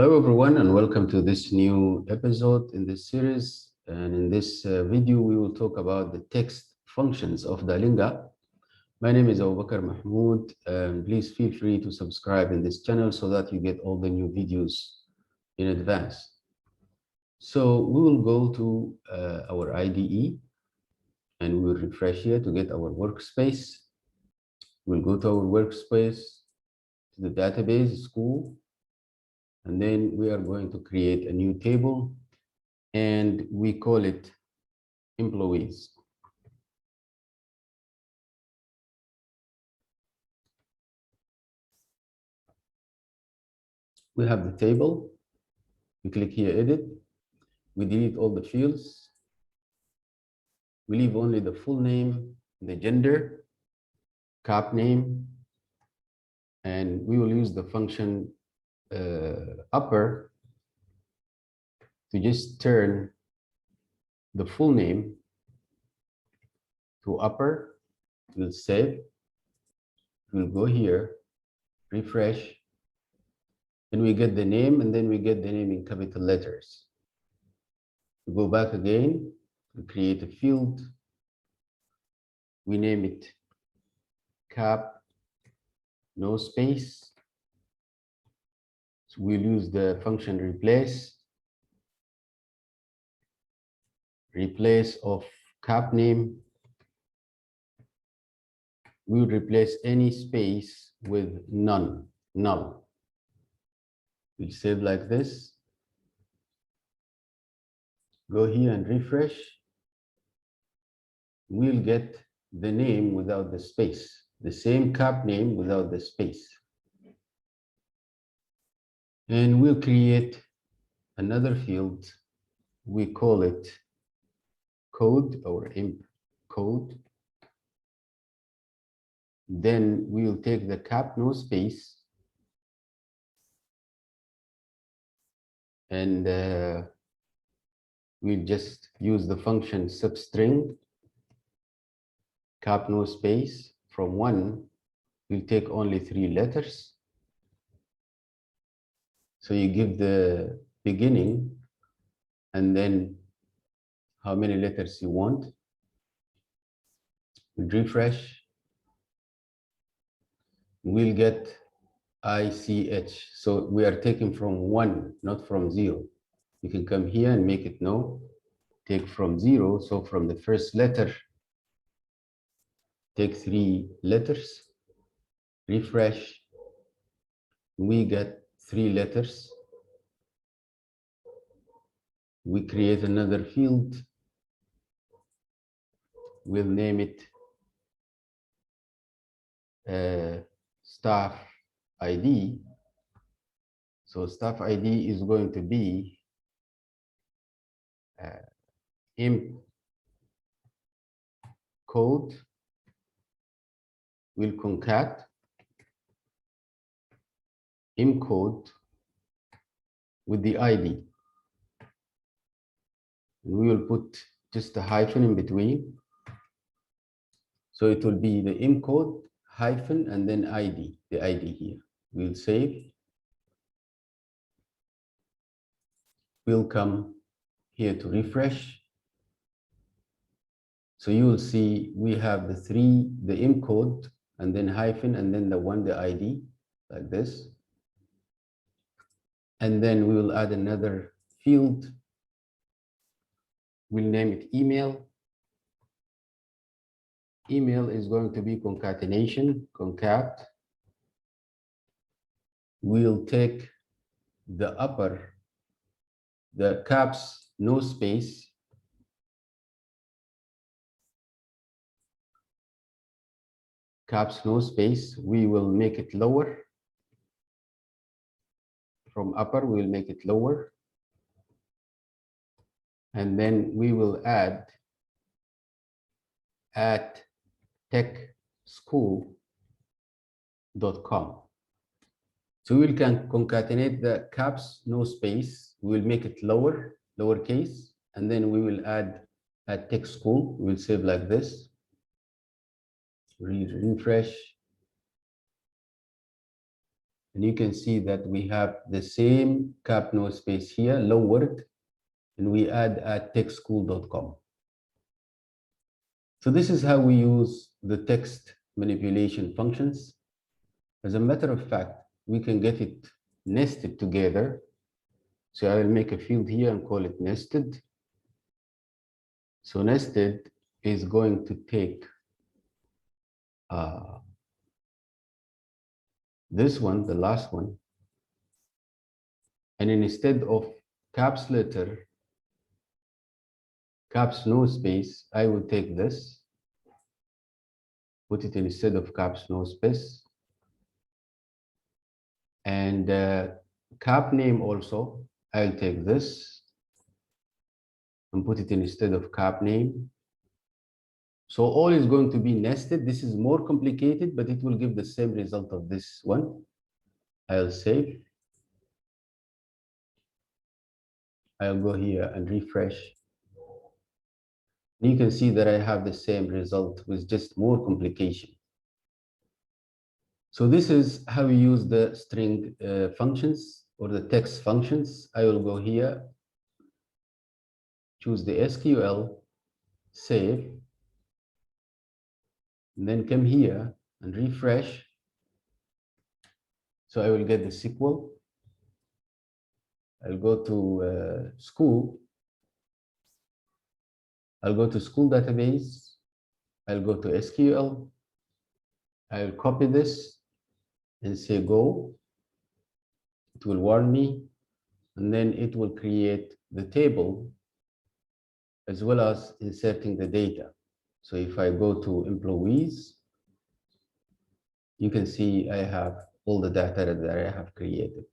Hello everyone and welcome to this new episode in this series. And in this video, we will talk about the text functions of Dalinga. My name is Abubakar Mahmoud, and please feel free to subscribe in this channel so that you get all the new videos in advance. So we will go to our IDE and we'll refresh here to get our workspace. We'll go to our workspace, to the database, school, and then we are going to create a new table and we call it employees. We have the table. We click here, edit. We delete all the fields. We leave only the full name, the gender, cap name, and we will use the function upper to just turn the full name to upper. We'll save. We'll go here, refresh, and we get the name, and then we get the name in capital letters. We go back again, we create a field, we name it cap, no space. So we'll use the function replace of cap name. We'll replace any space with none, null. We'll save like this. Go here and refresh. We'll get the name without the space, the same cap name without the space. And we'll create another field. We call it code or imp code. Then we'll take the cap no space and we'll just use the function substring cap no space. From 1, we'll take only 3 letters. So you give the beginning and then how many letters you want. Refresh. We'll get ICH. So we are taking from 1, not from 0. You can come here and make it no. Take from 0. So from the first letter, take 3 letters. Refresh. We get 3 letters. We create another field. We'll name it staff ID. So staff ID is going to be imp code. We'll concat imp code with the ID. And we will put just a hyphen in between. So it will be the imp code hyphen and then ID, the ID here. We'll save. We'll come here to refresh. So you will see we have the imp code and then hyphen and then the ID like this. And then we will add another field. We'll name it email. Email is going to be concatenation, concat. We'll take the upper, the caps, no space. Caps, no space. We will make it lower. From upper, we'll make it lower. And then we will add at techschool.com. So we can concatenate the caps, no space. We'll make it lowercase, and then we will add at tech school. We'll save like this. Refresh. And you can see that we have the same cap no space here, lowered, and we add at techschool.com. So this is how we use the text manipulation functions. As a matter of fact, we can get it nested together. So I will make a field here and call it nested. So nested is going to take this one, the last one, and instead of caps letter, caps no space, I will take this, put it instead of caps no space, and cap name also, I'll take this and put it instead of cap name. So all is going to be nested. This is more complicated, but it will give the same result of this one. I'll save. I'll go here and refresh. You can see that I have the same result with just more complication. So this is how we use the string functions or the text functions. I will go here, choose the SQL, save, and then come here and refresh. So I will get the SQL. I'll go to school. I'll go to school database. I'll go to SQL. I'll copy this and say go. It will warn me, and then it will create the table as well as inserting the data. So if I go to employees, you can see I have all the data that I have created.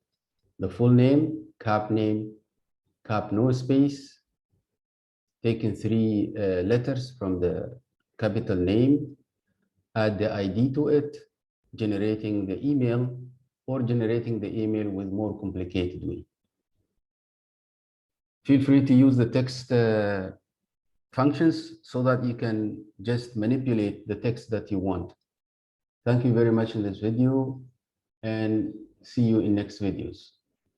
The full name, cap no space, taking 3 letters from the capital name, add the ID to it, generating the email, or generating the email with more complicated way. Feel free to use the text functions so that you can just manipulate the text that you want. Thank you very much in this video, and see you in next videos.